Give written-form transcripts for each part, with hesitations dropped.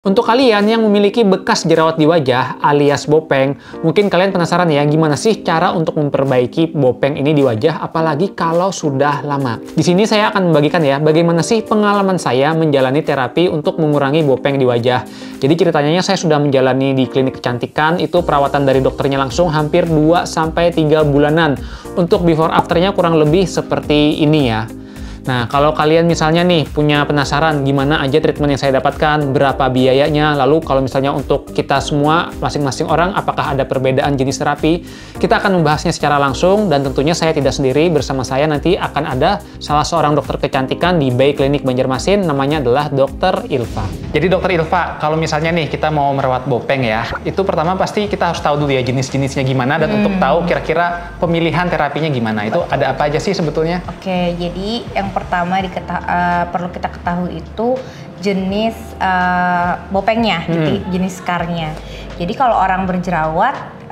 Untuk kalian yang memiliki bekas jerawat di wajah alias bopeng, mungkin kalian penasaran ya gimana sih cara untuk memperbaiki bopeng ini di wajah apalagi kalau sudah lama. Di sini saya akan membagikan ya bagaimana sih pengalaman saya menjalani terapi untuk mengurangi bopeng di wajah. Jadi ceritanya saya sudah menjalani di klinik kecantikan, itu perawatan dari dokternya langsung hampir 2-3 bulanan. Untuk before afternya kurang lebih seperti ini ya. Nah, kalau kalian misalnya nih punya penasaran gimana aja treatment yang saya dapatkan, berapa biayanya, lalu kalau misalnya untuk kita semua, masing-masing orang, apakah ada perbedaan jenis terapi, kita akan membahasnya secara langsung dan tentunya saya tidak sendiri, bersama saya nanti akan ada salah seorang dokter kecantikan di Bay Klinik Banjarmasin, namanya adalah Dokter Ilva. Jadi Dokter Ilva, kalau misalnya nih kita mau merawat bopeng ya, itu pertama pasti kita harus tahu dulu ya jenis-jenisnya gimana dan untuk tahu kira-kira pemilihan terapinya gimana, itu ada apa aja sih sebetulnya? Oke, jadi yang pertama perlu kita ketahui itu jenis bopengnya, jenis skarnya. Jadi kalau orang berjerawat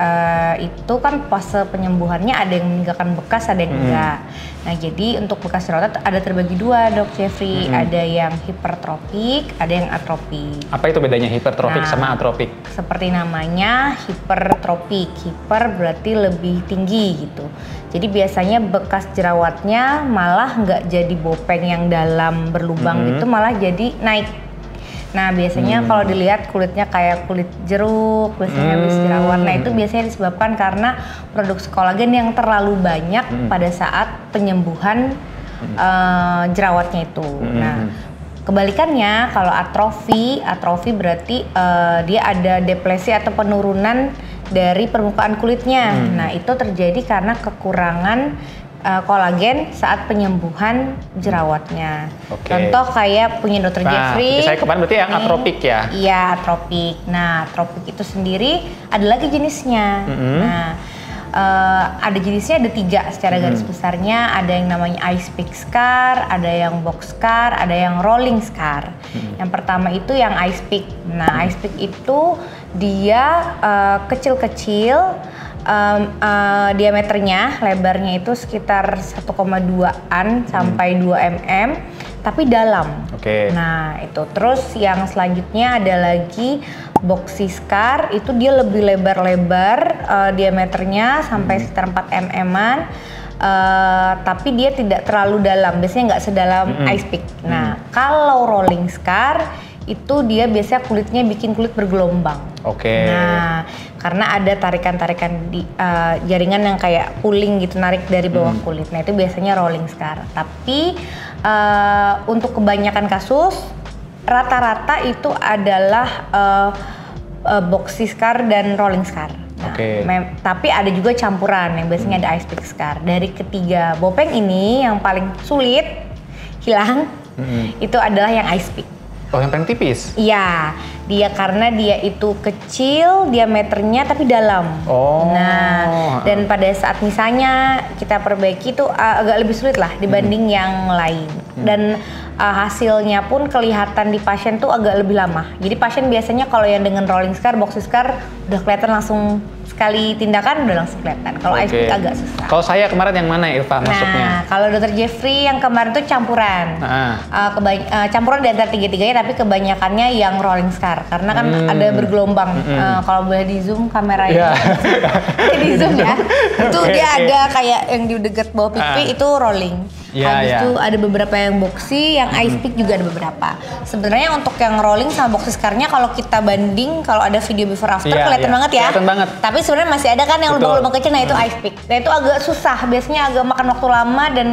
itu kan fase penyembuhannya ada yang meninggalkan bekas, ada yang enggak. Nah jadi untuk bekas jerawat ada terbagi dua, Dok Jeffrey. Ada yang hipertropik, ada yang atropik. Apa itu bedanya hipertropik sama atropik? Seperti namanya hipertropik. Hiper berarti lebih tinggi gitu. Jadi biasanya bekas jerawatnya malah nggak jadi bopeng yang dalam berlubang gitu, malah jadi naik. Nah biasanya kalau dilihat kulitnya kayak kulit jeruk, biasanya habis jerawat. Nah itu biasanya disebabkan karena produksi kolagen yang terlalu banyak pada saat penyembuhan jerawatnya itu. Nah kebalikannya kalau atrofi berarti dia ada depresi atau penurunan dari permukaan kulitnya. Nah itu terjadi karena kekurangan kolagen saat penyembuhan jerawatnya. Contoh kayak punya Dokter Jeffrey. Saya kemarin berarti yang atropik ya? Iya, atropik. Nah, atropik itu sendiri ada lagi jenisnya. Nah, ada jenisnya ada 3 secara garis besarnya. Ada yang namanya ice pick scar, ada yang box scar, ada yang rolling scar. Yang pertama itu yang ice pick. Nah, ice pick itu dia kecil-kecil. Diameternya, lebarnya itu sekitar 1,2an sampai 2 mm, tapi dalam. Nah itu terus yang selanjutnya ada lagi boxy scar, itu dia lebih lebar-lebar, diameternya sampai sekitar 4 mm-an, tapi dia tidak terlalu dalam, biasanya nggak sedalam ice pick. Nah kalau rolling scar itu dia biasanya kulitnya bikin kulit bergelombang. Nah, karena ada tarikan-tarikan di jaringan yang kayak pulling gitu, narik dari bawah kulit. Nah, itu biasanya rolling scar. Tapi untuk kebanyakan kasus rata-rata itu adalah boxy scar dan rolling scar. Nah, tapi ada juga campuran yang biasanya ada ice pick scar. Dari ketiga bopeng ini yang paling sulit hilang itu adalah yang ice pick. Oh, yang paling tipis? Iya, dia karena dia itu kecil diameternya tapi dalam. Nah, dan pada saat misalnya kita perbaiki itu agak lebih sulit lah dibanding yang lain. Dan hasilnya pun kelihatan di pasien tuh agak lebih lama. Jadi pasien biasanya kalau yang dengan rolling scar, boxy scar udah kelihatan langsung sekali tindakan udah langsung kelihatan. Kalau ice pick agak susah. Kalau saya kemarin yang mana Ilva masuknya? Nah, kalau Dokter Jeffrey yang kemarin tuh campuran. Campuran di antara tiga-tiganya, tapi kebanyakannya yang rolling scar karena kan ada bergelombang. Kalau boleh di zoom kameranya. Di zoom ya. Itu dia ada kayak yang di dekat bawah pipi itu rolling. Habis itu ada beberapa yang boxy, yang ice pick juga ada beberapa. Sebenarnya untuk yang rolling sama boxy scarnya kalau kita banding, kalau ada video before after kelihatan banget ya. Kelihatan banget. Tapi sebenarnya masih ada kan yang lubang-lubang kecil, nah itu ice pick. Nah itu agak susah, biasanya agak makan waktu lama dan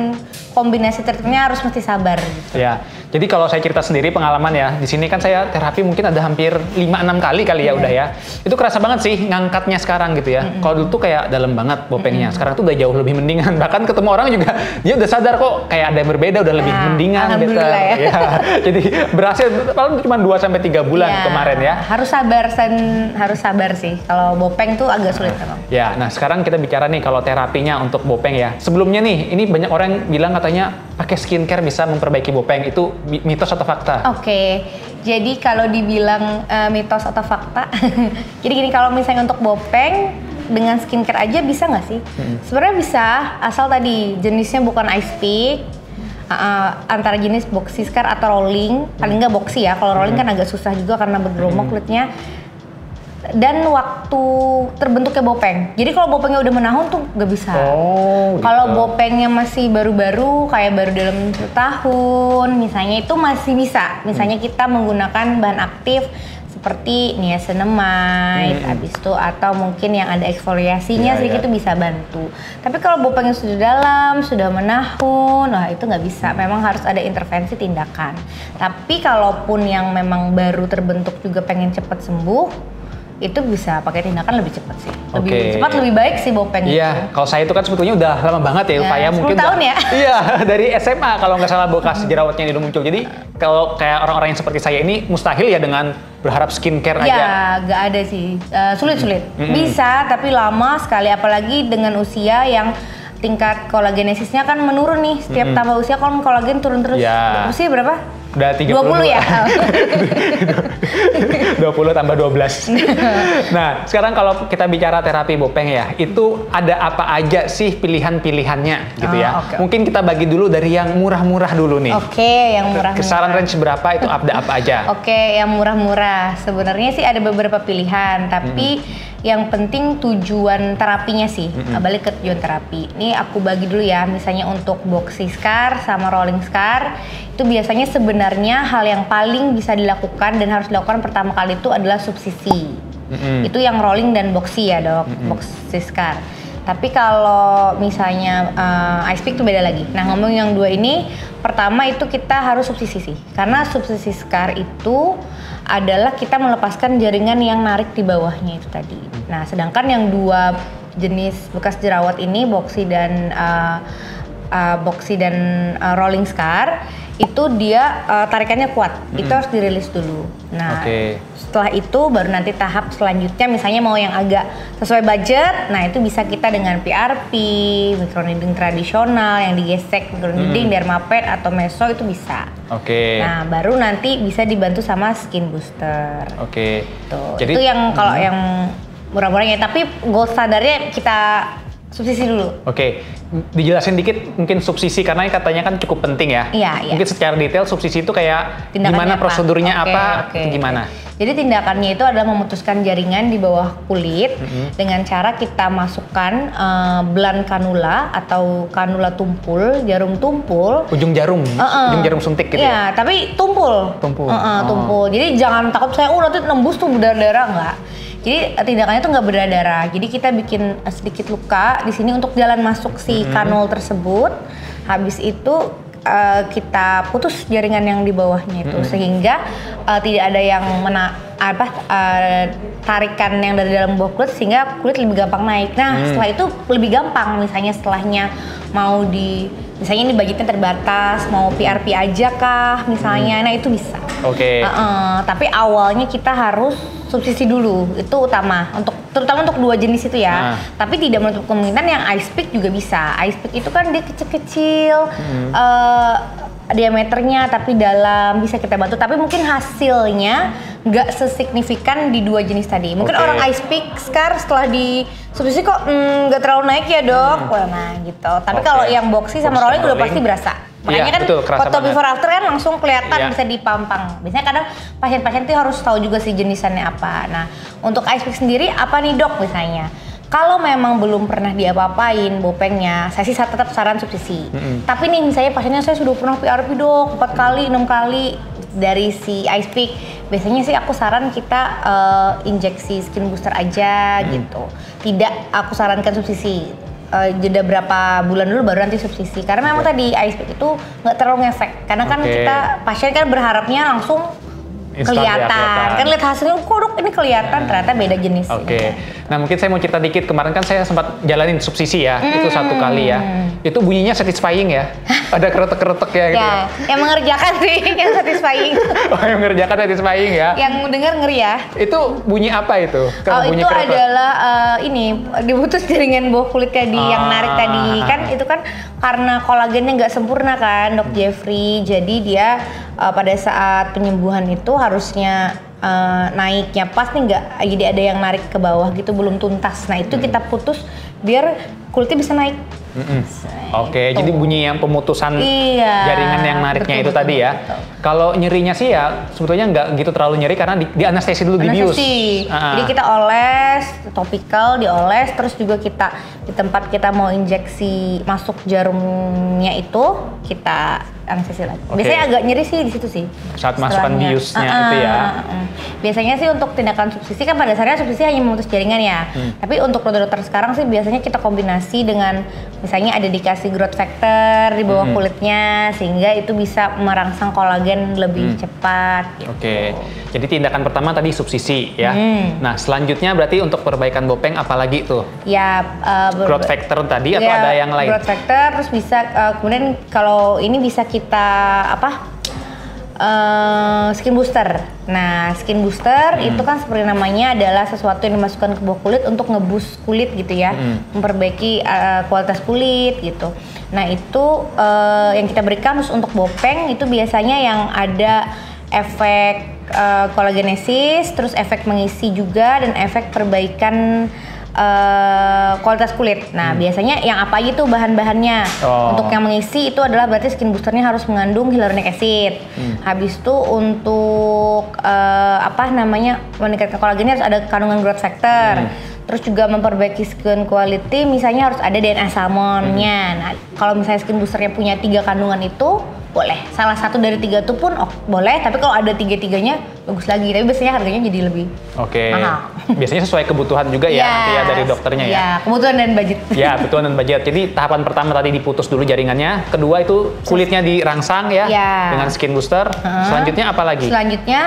kombinasi treatmentnya harus mesti sabar gitu. Ya, jadi kalau saya cerita sendiri pengalaman ya, di sini kan saya terapi mungkin ada hampir 5-6 kali ya udah ya. Itu kerasa banget sih ngangkatnya sekarang gitu ya. Kalau dulu tuh kayak dalam banget bopengnya, sekarang tuh udah jauh lebih mendingan. Bahkan ketemu orang juga dia udah sadar kok kayak ada yang berbeda, udah lebih mendingan gitu. Ya. Jadi berhasil paling cuma 2-3 bulan kemarin ya. Harus sabar sih. Kalau bopeng tuh agak sulit memang. Ya, nah sekarang kita bicara nih kalau terapinya untuk bopeng ya. Sebelumnya nih, ini banyak orang yang bilang katanya pakai skincare bisa memperbaiki bopeng. Itu mitos atau fakta? Jadi kalau dibilang mitos atau fakta, jadi gini, kalau misalnya untuk bopeng dengan skincare aja bisa nggak sih? Sebenarnya bisa, asal tadi jenisnya bukan ice pick, antara jenis boxy scar atau rolling, paling nggak boxy ya. Kalau rolling kan agak susah juga karena bergerombol kulitnya. Dan waktu terbentuknya bopeng. Jadi kalau bopengnya udah menahun tuh nggak bisa. Oh, kalau gitu. bopengnya masih baru-baru, kayak baru dalam 1 tahun, misalnya itu masih bisa. Misalnya kita menggunakan bahan aktif seperti niacinamide, habis itu atau mungkin yang ada eksfoliasinya sedikit itu bisa bantu. Tapi kalau bopengnya sudah dalam, sudah menahun, wah itu nggak bisa. Memang harus ada intervensi tindakan. Tapi kalaupun yang memang baru terbentuk juga pengen cepat sembuh, itu bisa pakai tindakan lebih cepat sih. Lebih cepat, lebih baik sih bopeng itu. Iya, kalau saya itu kan sebetulnya udah lama banget ya upaya 10 mungkin. tahun ya? Iya, dari SMA kalau nggak salah bekas jerawatnya ini udah muncul. Jadi kalau kayak orang-orang yang seperti saya ini mustahil ya dengan berharap skincare aja. Ya, nggak ada sih. Sulit-sulit. Bisa, tapi lama sekali. Apalagi dengan usia yang tingkat kolagenesisnya kan menurun nih. Setiap tambah usia kan kolagen turun terus. Ya. Usia berapa? Udah 30 ya? 20 tambah 12. Nah, sekarang kalau kita bicara terapi bopeng ya, itu ada apa aja sih pilihan-pilihannya gitu ya. Mungkin kita bagi dulu dari yang murah-murah dulu nih. Yang murah-murah. Kisaran range berapa itu ada apa aja? Yang murah-murah. Sebenarnya sih ada beberapa pilihan, tapi yang penting tujuan terapinya sih. Balik ke tujuan terapi. Ini aku bagi dulu ya, misalnya untuk boxy scar sama rolling scar, itu biasanya sebenarnya hal yang paling bisa dilakukan dan harus dilakukan pertama kali itu adalah subsisi. Itu yang rolling dan boxy ya dok, boxy scar. Tapi kalau misalnya ice pick itu beda lagi. Nah ngomong yang dua ini, pertama itu kita harus subsisi sih. Karena subsisi scar itu adalah kita melepaskan jaringan yang narik di bawahnya itu tadi. Nah sedangkan yang dua jenis bekas jerawat ini, boxy dan rolling scar, itu dia tarikannya kuat, itu harus dirilis dulu. Nah, setelah itu baru nanti tahap selanjutnya, misalnya mau yang agak sesuai budget, nah itu bisa kita dengan PRP, microneedling tradisional yang digesek, microneedling, dermapen atau meso itu bisa. Nah, baru nanti bisa dibantu sama skin booster. Jadi itu yang kalau yang murah-murahnya, tapi gold standarnya kita subsisi dulu. Dijelasin dikit mungkin subsisi karena katanya kan cukup penting ya. Mungkin secara detail subsisi itu kayak gimana prosedurnya gimana? Jadi tindakannya itu adalah memutuskan jaringan di bawah kulit dengan cara kita masukkan belan kanula atau kanula tumpul, jarum tumpul. Ujung jarum suntik gitu ya? Tapi tumpul. Tumpul. Jadi jangan takut saya, nanti nembus tuh berdarah-darah, enggak. Jadi tindakannya tuh nggak berdarah. Jadi kita bikin sedikit luka di sini untuk jalan masuk si kanul tersebut. Habis itu kita putus jaringan yang di bawahnya itu sehingga tidak ada yang tarikan yang dari dalam bawah kulit sehingga kulit lebih gampang naik. Nah setelah itu lebih gampang. Misalnya setelahnya mau misalnya ini budgetnya terbatas, mau PRP aja kah misalnya, nah itu bisa. Tapi awalnya kita harus subsisi dulu, itu utama terutama untuk dua jenis itu ya. Tapi tidak menutup kemungkinan yang ice pick juga bisa. Ice pick itu kan dia kecil-kecil, diameternya tapi dalam, bisa kita bantu. Tapi mungkin hasilnya nggak sesignifikan di dua jenis tadi. Mungkin orang ice pick scar setelah di subsisi kok nggak terlalu naik ya dok. Nah gitu. Tapi kalau yang boxy sama rolling udah pasti berasa. Makanya kan foto before after kan langsung kelihatan, bisa dipampang. Biasanya kadang pasien-pasien itu harus tahu juga sih jenisannya apa. Nah untuk ice pick sendiri apa nih dok misalnya? Kalau memang belum pernah diapa-apain bopengnya, saya sih tetap saran subsisi. Tapi nih misalnya pasiennya saya sudah pernah PRP dok 4 kali, 6 kali dari si ice pick. Biasanya sih aku saran kita injeksi skin booster aja gitu. Tidak aku sarankan subsisi. Jeda berapa bulan dulu baru nanti subsisi. Karena memang tadi ice pick itu nggak terlalu ngefek. Karena kan kita pasien kan berharapnya langsung kelihatan. Kan lihat hasilnya, kok dok ini kelihatan, ternyata beda jenis. Nah mungkin saya mau cerita dikit, kemarin kan saya sempat jalanin subsisi ya, itu 1 kali ya. Itu bunyinya satisfying ya, ada keretek-keretek ya gitu. Yang mengerjakan sih yang satisfying. Yang mengerjakan satisfying ya. Yang mendengar ngeri ya. Itu bunyi apa itu? Itu adalah ini diputus jaringan bawah kulit tadi yang narik tadi. Kan itu kan karena kolagennya nggak sempurna kan dok Jeffrey. Jadi dia pada saat penyembuhan itu harusnya naiknya pas nih nggak, jadi ada yang narik ke bawah gitu, belum tuntas. Nah itu kita putus biar kulitnya bisa naik. Oke, jadi bunyi yang pemutusan jaringan yang nariknya itu tadi ya. Kalau nyerinya sih ya sebetulnya nggak gitu terlalu nyeri karena di anestesi dulu, dibius. Jadi kita oles, topikal dioles, terus juga kita di tempat kita mau injeksi masuk jarumnya itu kita anestesi lagi. Biasanya agak nyeri sih di situ sih. Saat masukkan biusnya itu ya. Biasanya sih untuk tindakan subsisi kan pada dasarnya subsisi hanya memutus jaringan ya. Tapi untuk dokter sekarang sih biasanya kita kombinasi dengan misalnya ada dikasih growth factor di bawah kulitnya sehingga itu bisa merangsang kolagen lebih cepat. Gitu. Oke. Jadi tindakan pertama tadi subsisi ya. Nah selanjutnya berarti untuk perbaikan bopeng apalagi tuh? Ya growth factor tadi atau ada yang lain? Growth factor terus bisa kemudian kalau ini bisa kita skin booster. Nah, skin booster itu kan seperti namanya adalah sesuatu yang dimasukkan ke bawah kulit untuk ngebus kulit gitu ya, memperbaiki kualitas kulit gitu. Nah, itu yang kita berikan khusus untuk bopeng itu biasanya yang ada efek kolagenesis, terus efek mengisi juga dan efek perbaikan kualitas kulit. Nah, biasanya yang apa aja tuh bahan-bahannya? Untuk yang mengisi itu adalah berarti skin boosternya harus mengandung hyaluronic acid. Habis itu untuk meningkatkan kolagennya harus ada kandungan growth factor. Terus juga memperbaiki skin quality, misalnya harus ada DNA salmonnya. Nah, kalau misalnya skin boosternya punya 3 kandungan itu boleh. Salah satu dari 3 itu pun boleh, tapi kalau ada 3-tiganya bagus lagi. Tapi biasanya harganya jadi lebih mahal. Biasanya sesuai kebutuhan juga ya nanti ya dari dokternya ya. Iya, kebutuhan dan budget. Ya, kebutuhan dan budget. Jadi tahapan pertama tadi diputus dulu jaringannya, kedua itu kulitnya dirangsang ya dengan skin booster. Selanjutnya apa lagi? Selanjutnya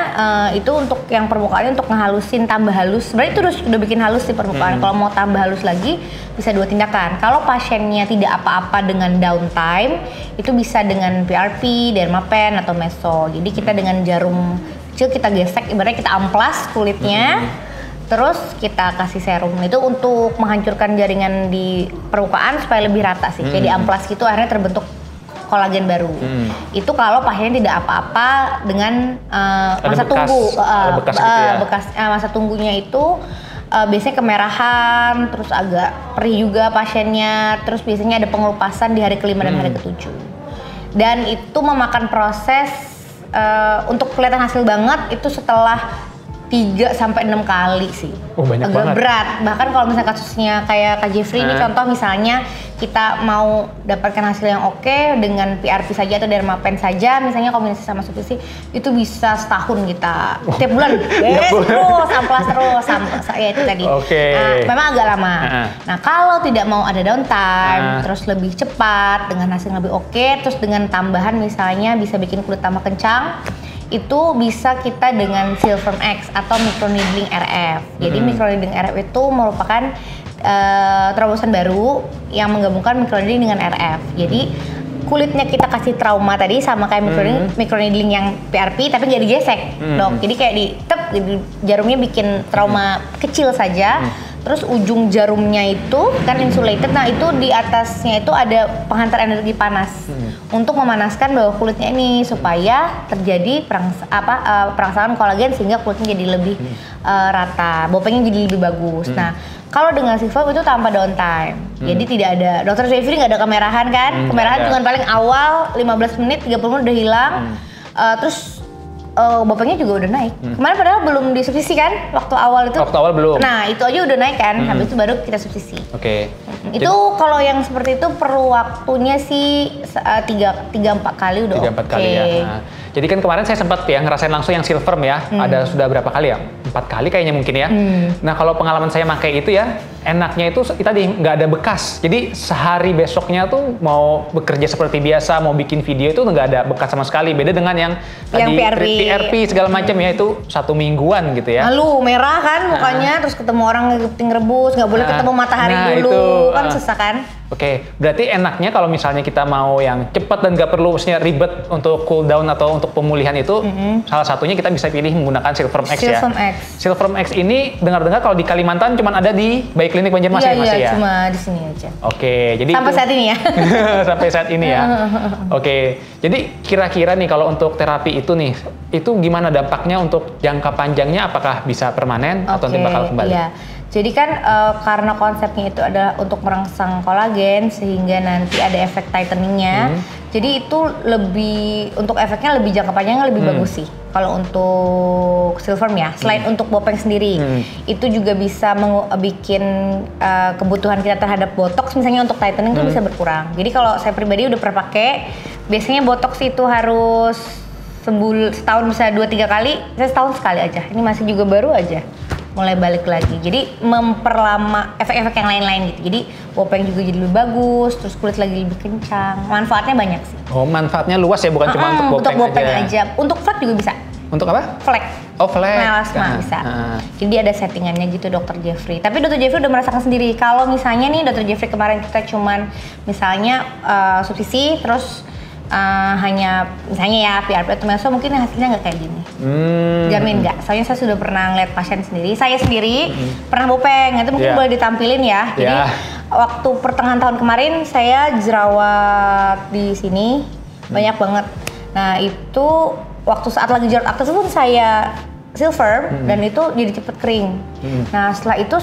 itu untuk yang permukaannya untuk ngehalusin, tambah halus. Sebenarnya itu udah bikin halus di permukaan. Kalau mau tambah halus lagi bisa 2 tindakan. Kalau pasiennya tidak apa-apa dengan downtime, itu bisa dengan PRP, dermapen atau meso. Jadi kita dengan jarum kecil kita gesek, ibaratnya kita amplas kulitnya. Terus kita kasih serum itu untuk menghancurkan jaringan di permukaan supaya lebih rata sih. Kayak di amplas gitu akhirnya terbentuk kolagen baru. Itu kalau pasiennya tidak apa-apa dengan masa tunggu. Masa tunggunya itu biasanya kemerahan, terus agak perih juga pasiennya, terus biasanya ada pengelupasan di hari ke-5 dan hari ke-7. Dan itu memakan proses untuk kelihatan hasil banget itu setelah 3-6 kali sih. Banyak agak banget. Berat. Bahkan kalau misalnya kasusnya kayak Kak Jeffrey ini contoh misalnya kita mau dapatkan hasil yang oke dengan PRP saja atau dermapen saja, misalnya kombinasi sama subsisi itu bisa setahun kita tiap bulan terus amplas terus ya itu tadi. Memang agak lama. Nah kalau tidak mau ada downtime, terus lebih cepat dengan hasil yang lebih oke, terus dengan tambahan misalnya bisa bikin kulit tambah kencang. Itu bisa kita dengan Silverm X atau microneedling RF. Jadi microneedling RF itu merupakan terobosan baru yang menggabungkan microneedling dengan RF. Jadi kulitnya kita kasih trauma tadi sama kayak microneedling yang PRP tapi nggak digesek, dok. Jadi kayak jarumnya bikin trauma kecil saja. Terus ujung jarumnya itu kan insulated, nah itu di atasnya itu ada penghantar energi panas untuk memanaskan bawah kulitnya ini supaya terjadi perangsang kolagen sehingga kulitnya jadi lebih rata, bopengnya jadi lebih bagus. Nah kalau dengan Silverm itu tanpa downtime, jadi tidak ada, dokter Jeffrey nggak ada kemerahan kan, kemerahan cuma paling awal 15 menit, 30 menit udah hilang, terus bopengnya juga udah naik. Kemarin padahal belum disubsidi kan waktu awal itu. Waktu awal belum. Nah itu aja udah naik kan, habis itu baru kita subsidi. Itu kalau yang seperti itu perlu waktunya sih 3-4 kali udah 3-4 kali ya. Nah, jadi kan kemarin saya sempat ya ngerasain langsung yang Silverm ya. Ada sudah berapa kali ya? 4 kali kayaknya mungkin ya. Nah kalau pengalaman saya pakai itu ya, enaknya itu tadi nggak ada bekas. Jadi sehari besoknya tuh mau bekerja seperti biasa, mau bikin video itu nggak ada bekas sama sekali. Beda dengan yang tadi PRP segala macam ya, itu 1 mingguan gitu ya. Lalu merah kan mukanya, terus ketemu orang ngegeting rebus, nggak boleh ketemu matahari dulu, kan susah kan? Berarti enaknya kalau misalnya kita mau yang cepat dan nggak perlu maksudnya ribet untuk cool down atau untuk pemulihan itu, salah satunya kita bisa pilih menggunakan Silverm X ya. Silverm X ini dengar-dengar kalau di Kalimantan cuma ada di Bayi Klinik Banjarmasin masih ya? Iya, cuma di sini aja. Jadi sampai saat ini ya. Sampai saat ini ya. Jadi kira-kira nih kalau untuk terapi itu nih, itu gimana dampaknya untuk jangka panjangnya? Apakah bisa permanen atau nanti bakal kembali? Iya. Jadi kan karena konsepnya itu adalah untuk merangsang kolagen sehingga nanti ada efek tightening-nya. Jadi itu lebih untuk efeknya lebih jangka panjangnya lebih bagus sih. Kalau untuk Silverm ya, selain untuk Bopeng sendiri, itu juga bisa bikin kebutuhan kita terhadap botox misalnya untuk tightening itu bisa berkurang. Jadi kalau saya pribadi udah pernah pakai, biasanya botox itu harus setahun bisa 2-3 kali, saya setahun sekali aja. Ini masih juga baru aja. Mulai balik lagi, jadi memperlama efek-efek yang lain-lain gitu. Jadi Bopeng juga jadi lebih bagus, terus kulit lagi lebih kencang. Manfaatnya banyak sih. Oh, manfaatnya luas ya, bukan cuma untuk Bopeng aja. Untuk flek juga bisa. Untuk apa? Flek. Oh, flek. Melasma bisa. Jadi ada settingannya gitu Dr. Jeffrey. Tapi Dr. Jeffrey udah merasakan sendiri. Kalau misalnya nih Dr. Jeffrey kemarin kita cuman misalnya subsisi terus hanya misalnya ya PRP atau meso mungkin hasilnya nggak kayak gini. Jamin nggak? Soalnya saya sudah pernah ngeliat pasien sendiri. Saya sendiri pernah Bopeng. Itu mungkin boleh ditampilin ya. Jadi waktu pertengahan tahun kemarin saya jerawat di sini banyak banget. Nah itu waktu saat lagi jerawat aktif pun saya Silverm dan itu jadi cepet kering. Nah setelah itu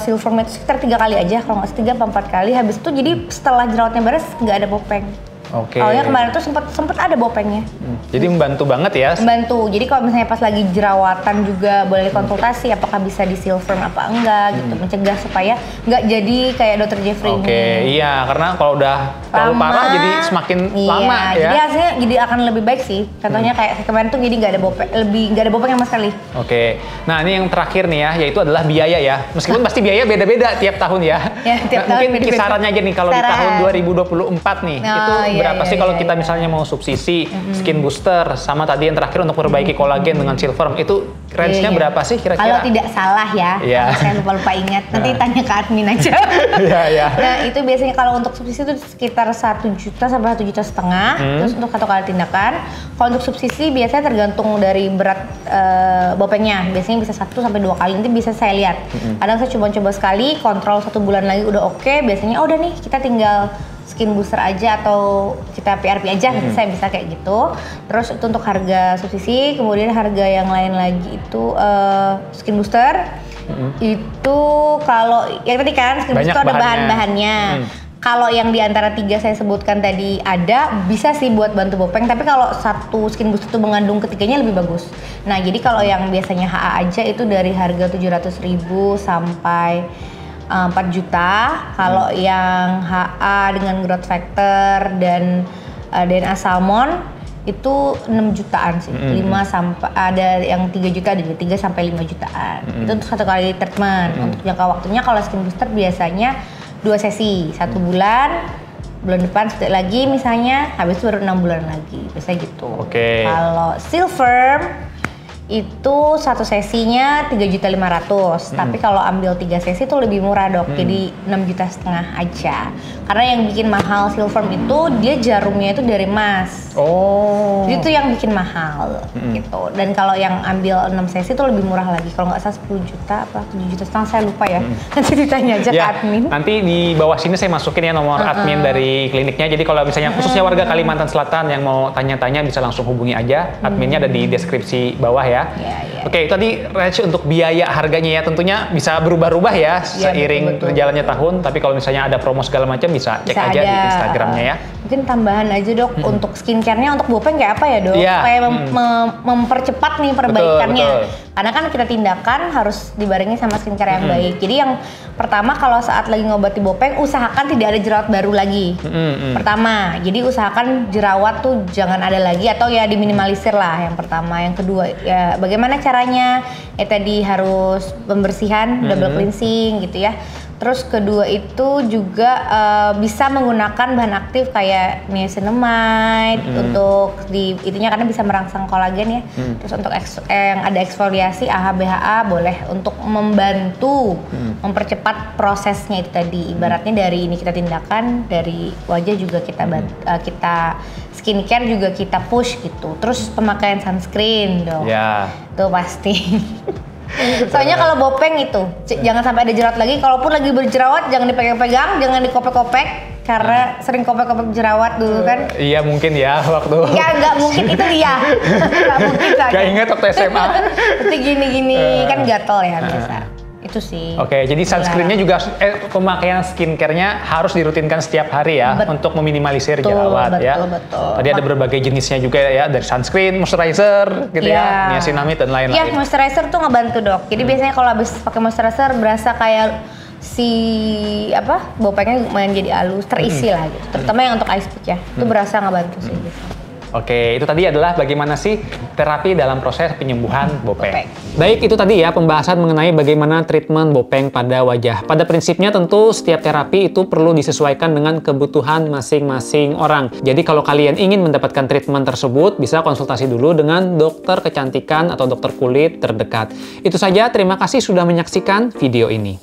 Silverm itu sekitar 3 kali aja, kalau nggak 3 atau 4 kali. Habis itu jadi setelah jerawatnya beres nggak ada Bopeng. Awalnya kemarin tuh sempet ada Bopengnya. Jadi membantu banget ya? Membantu. Jadi kalau misalnya pas lagi jerawatan juga boleh konsultasi apakah bisa di Silverm apa enggak gitu. Mencegah supaya nggak jadi kayak Dr. Jeffrey ini. Iya. Karena kalau udah terlalu parah jadi semakin lama ya. Jadi hasilnya jadi akan lebih baik sih. Contohnya kayak kemarin tuh jadi nggak ada Bopeng, nggak ada Bopeng sama sekali. Nah ini yang terakhir nih ya, yaitu adalah biaya ya. Meskipun pasti biaya beda-beda tiap tahun ya. Tiap tahun mungkin kisarannya aja nih kalau di tahun 2024 nih. Itu berapa sih kalau kita misalnya mau subsisi, skin booster, sama tadi yang terakhir untuk perbaiki kolagen dengan Silverm, itu range-nya berapa sih kira-kira? Kalau tidak salah ya, saya lupa ingat, nanti tanya ke admin aja. Nah itu biasanya kalau untuk subsisi itu sekitar 1 juta sampai 1,5 juta. Terus untuk 1 kali tindakan. Kalau untuk subsisi biasanya tergantung dari berat Bopengnya, biasanya bisa 1 sampai 2 kali, nanti bisa saya lihat. Kadang saya coba sekali, kontrol 1 bulan lagi udah oke, biasanya udah nih kita tinggal skin booster aja atau kita PRP aja, saya bisa kayak gitu. Terus itu untuk harga subsisi, kemudian harga yang lain lagi itu skin booster. Itu kalau yang tadi kan skin booster ada bahan-bahannya. Kalau yang di antara 3 saya sebutkan tadi ada, bisa sih buat bantu Bopeng. Tapi kalau satu skin booster itu mengandung ketiganya lebih bagus. Nah jadi kalau yang biasanya HA aja itu dari harga 700.000 sampai 4 juta. Kalau yang HA dengan growth factor dan DNA salmon itu 6 jutaan sih. 5 sampai ada yang 3 juta, ada 3 sampai 5 jutaan. Itu untuk 1 kali treatment. Untuk jangka waktunya kalau skin booster biasanya 2 sesi, 1 bulan depan sekali lagi misalnya, habis itu baru 6 bulan lagi, biasanya gitu. Kalau Silverm itu 1 sesinya 3.500.000, tapi kalau ambil 3 sesi itu lebih murah dok, jadi 6,5 juta aja. Karena yang bikin mahal Silverm itu dia jarumnya itu dari emas. Itu yang bikin mahal gitu. Dan kalau yang ambil 6 sesi itu lebih murah lagi. Kalau nggak salah 10 juta apa 7,5 juta, saya lupa ya. Nanti ditanya aja ke admin. Nanti di bawah sini saya masukin ya nomor admin dari kliniknya. Jadi kalau misalnya khususnya warga Kalimantan Selatan yang mau tanya-tanya bisa langsung hubungi aja. Adminnya ada di deskripsi bawah ya. Oke, itu tadi range untuk biaya harganya ya, tentunya bisa berubah-ubah ya seiring berjalannya tahun. Tapi kalau misalnya ada promo segala macam bisa cek aja di Instagramnya ya. Mungkin tambahan aja dok untuk skincare-nya untuk Bopeng kayak apa ya dok? Supaya mempercepat nih perbaikannya. Karena kan kita tindakan harus dibarengi sama skincare yang baik. Jadi yang pertama kalau saat lagi ngobati Bopeng usahakan tidak ada jerawat baru lagi. Pertama, jadi usahakan jerawat tuh jangan ada lagi atau ya diminimalisir lah yang pertama. Yang kedua ya bagaimana caranya? Ya tadi harus pembersihan, double cleansing gitu ya. Terus kedua itu juga bisa menggunakan bahan aktif kayak niacinamide untuk di itunya karena bisa merangsang kolagen ya. Terus untuk yang ada eksfoliasi AHA BHA boleh untuk membantu mempercepat prosesnya itu tadi. Ibaratnya dari ini kita tindakan, dari wajah juga kita kita skincare juga kita push gitu. Terus pemakaian sunscreen dong. Itu pasti. Soalnya kalau Bopeng itu jangan sampai ada jerawat lagi. Kalaupun lagi berjerawat jangan dipegang-pegang, jangan dikopek-kopek. Karena sering kopek-kopek jerawat dulu kan. Iya mungkin ya waktu. Ya nggak mungkin itu iya. Nggak mungkin saja. Gak inget waktu SMA. Itu gini-gini kan gatel ya biasa. Itu sih. Oke, jadi sunscreennya juga pemakaian skincare-nya harus dirutinkan setiap hari ya untuk meminimalisir jerawat ya. Betul. Tadi ada berbagai jenisnya juga ya, dari sunscreen, moisturizer gitu ya, niacinamide dan lain-lain. Iya, moisturizer tuh ngebantu dok. Jadi biasanya kalau habis pakai moisturizer berasa kayak bopengnya lumayan jadi halus, terisi lah gitu. Terutama yang untuk ice peach ya, itu berasa ngebantu sih gitu. Oke, itu tadi adalah bagaimana sih terapi dalam proses penyembuhan bopeng. Baik, itu tadi ya pembahasan mengenai bagaimana treatment bopeng pada wajah. Pada prinsipnya tentu setiap terapi itu perlu disesuaikan dengan kebutuhan masing-masing orang. Jadi kalau kalian ingin mendapatkan treatment tersebut, bisa konsultasi dulu dengan dokter kecantikan atau dokter kulit terdekat. Itu saja, terima kasih sudah menyaksikan video ini.